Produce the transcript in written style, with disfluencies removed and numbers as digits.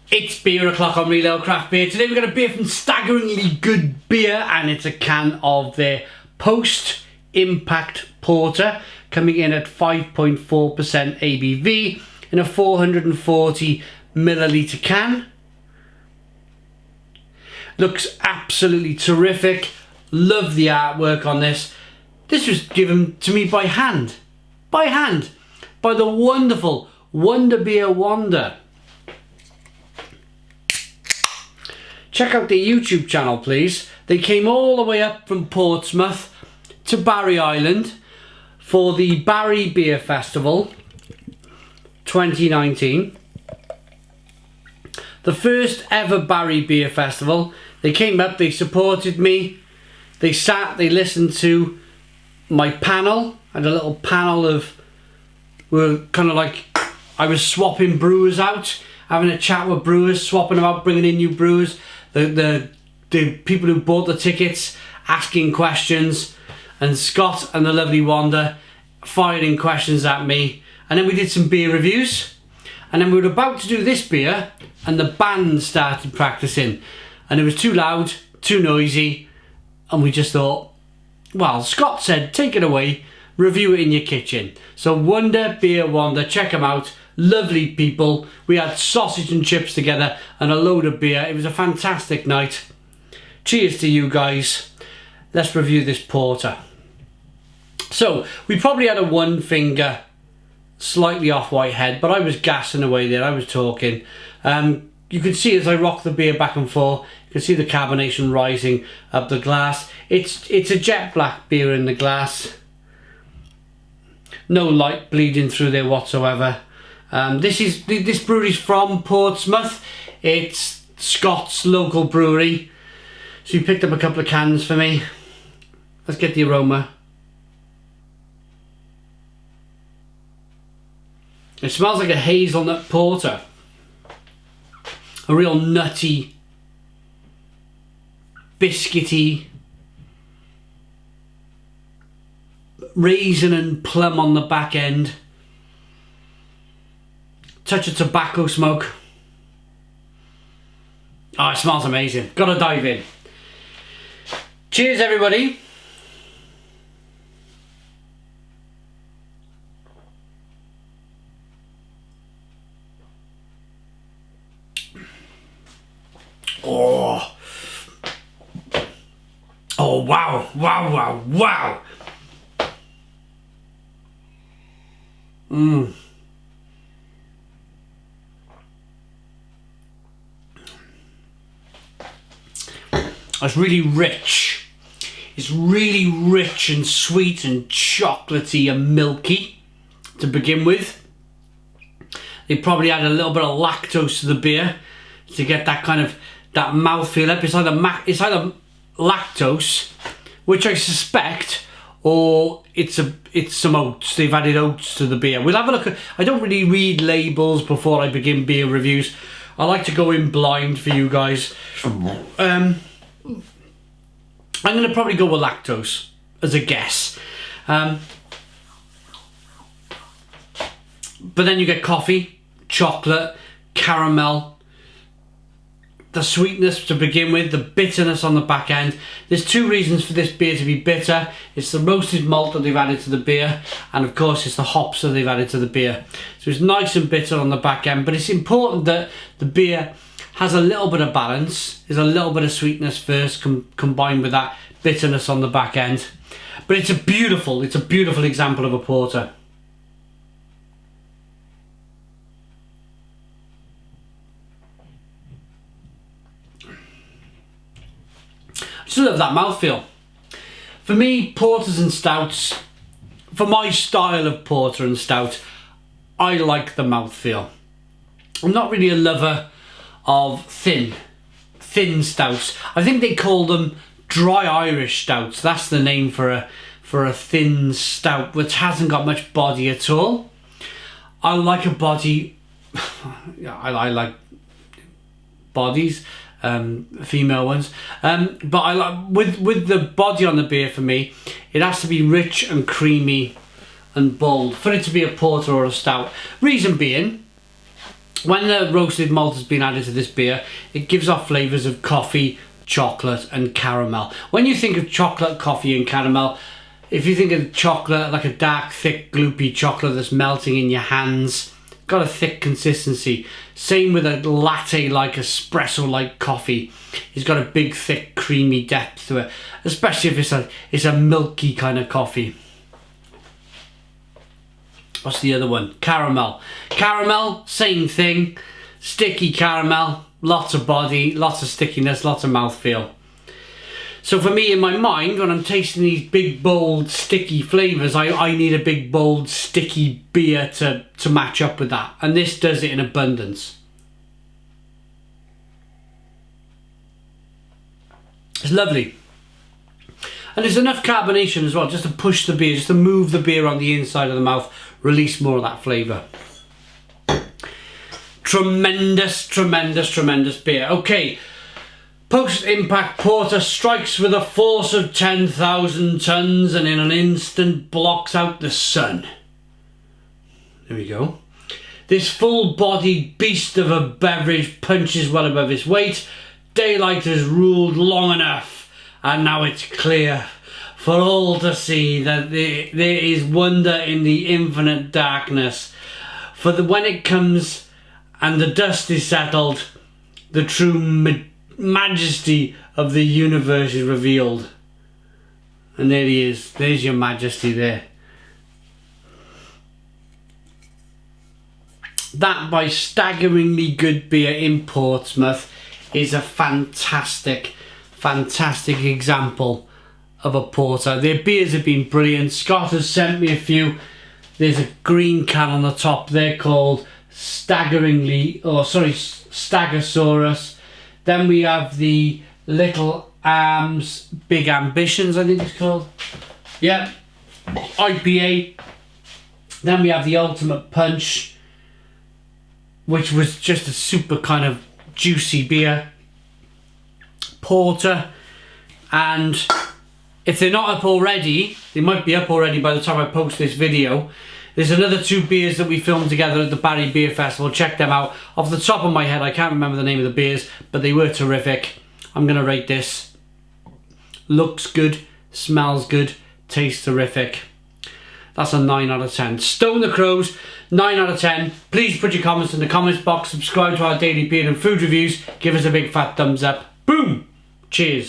It's beer o'clock on Real Ale Craft Beer. Today we're going to beer from Staggeringly Good Beer, and it's a can of their post-impact porter, coming in at 5.4% ABV in a 440 milliliter can. Looks absolutely terrific. Love the artwork on this. This was given to me by hand, by the wonderful Wonder Beer Wonder. Check out their YouTube channel, please. They came all the way up from Portsmouth to Barry Island for the Barry Beer Festival 2019. The first ever Barry Beer Festival. They came up, they supported me. They sat, they listened to my panel. I had a little panel of, we're kind of like, I was swapping brewers out, having a chat with brewers, swapping them out, bringing in new brewers. The people who bought the tickets asking questions, and Scott and the lovely Wanda firing questions at me, and then we did some beer reviews, and then we were about to do this beer and the band started practicing and it was too loud, too noisy, and we just thought, well, Scott said take it away, review it in your kitchen. So Wonder Beer Wonder, check them out. Lovely people. We had sausage and chips together and a load of beer. It was a fantastic night. Cheers to you guys. Let's review this porter. So we probably had a one finger slightly off white head, but I was gassing away there. I was talking. You can see as I rock the beer back and forth, you can see the carbonation rising up the glass. It's a jet black beer in the glass. No light bleeding through there whatsoever. This brewery's from Portsmouth. It's Scott's local brewery. So he picked up a couple of cans for me. Let's get the aroma. It smells like a hazelnut porter. A real nutty, biscuity, raisin and plum on the back end. Touch of tobacco smoke. Oh, it smells amazing. Gotta dive in. Cheers, everybody. Oh. Oh, wow, wow, wow, wow. It's really rich. It's really rich and sweet and chocolatey and milky to begin with. They probably add a little bit of lactose to the beer to get that kind of that mouthfeel up. It's either lactose, which I suspect, or it's some oats. They've added oats to the beer. We'll have a look at. I don't really read labels before I begin beer reviews. I like to go in blind for you guys. I'm going to probably go with lactose as a guess. But then you get coffee, chocolate, caramel, the sweetness to begin with, the bitterness on the back end. There's two reasons for this beer to be bitter. It's the roasted malt that they've added to the beer, and of course it's the hops that they've added to the beer. So it's nice and bitter on the back end, but it's important that the beer has a little bit of balance. There's a little bit of sweetness first combined with that bitterness on the back end. But it's a beautiful example of a porter. I just love that mouthfeel. For me, porters and stouts, for my style of porter and stout, I like the mouthfeel. I'm not really a lover of thin stouts. I think they call them dry Irish stouts. That's the name for a thin stout which hasn't got much body at all. I like a body. I like bodies, female ones. But I like with the body on the beer. For me, it has to be rich and creamy and bold for it to be a porter or a stout. Reason being, When the roasted malt has been added to this beer, it gives off flavours of coffee, chocolate and caramel. When you think of chocolate, coffee and caramel, if you think of chocolate like a dark, thick, gloopy chocolate that's melting in your hands, got a thick consistency. Same with a latte-like, espresso-like coffee. It's got a big, thick, creamy depth to it, especially if it's a milky kind of coffee. What's the other one? Caramel. Caramel, same thing. Sticky caramel, lots of body, lots of stickiness, lots of mouthfeel. So for me, in my mind, when I'm tasting these big, bold, sticky flavours, I need a big, bold, sticky beer to match up with that. And this does it in abundance. It's lovely. And there's enough carbonation as well, just to push the beer, just to move the beer on the inside of the mouth, release more of that flavour. Tremendous, tremendous, tremendous beer. Okay. Post-impact porter strikes with a force of 10,000 tons and in an instant blocks out the sun. There we go. This full-bodied beast of a beverage punches well above its weight. Daylight has ruled long enough, and now it's clear for all to see that there is wonder in the infinite darkness. For when it comes and the dust is settled, the true majesty of the universe is revealed. And there he is. There's your majesty there. That by Staggeringly Good beer in Portsmouth is a fantastic, fantastic example of a porter. Their beers have been brilliant. Scott has sent me a few. There's a green can on the top. They're called Staggosaurus. Then we have the Little Arms Big Ambitions, I think it's called. Yeah, IPA. Then we have the Ultimate Punch, which was just a super kind of juicy beer. Porter. And if they're not up already, they might be up already by the time I post this video. There's another 2 beers that we filmed together at the Barry Beer Festival. Check them out. Off the top of my head, I can't remember the name of the beers, but they were terrific. I'm going to rate this. Looks good, smells good, tastes terrific. That's a 9 out of 10. Stone the Crows, 9 out of 10. Please put your comments in the comments box. Subscribe to our daily beer and food reviews. Give us a big fat thumbs up. Boom! Cheers.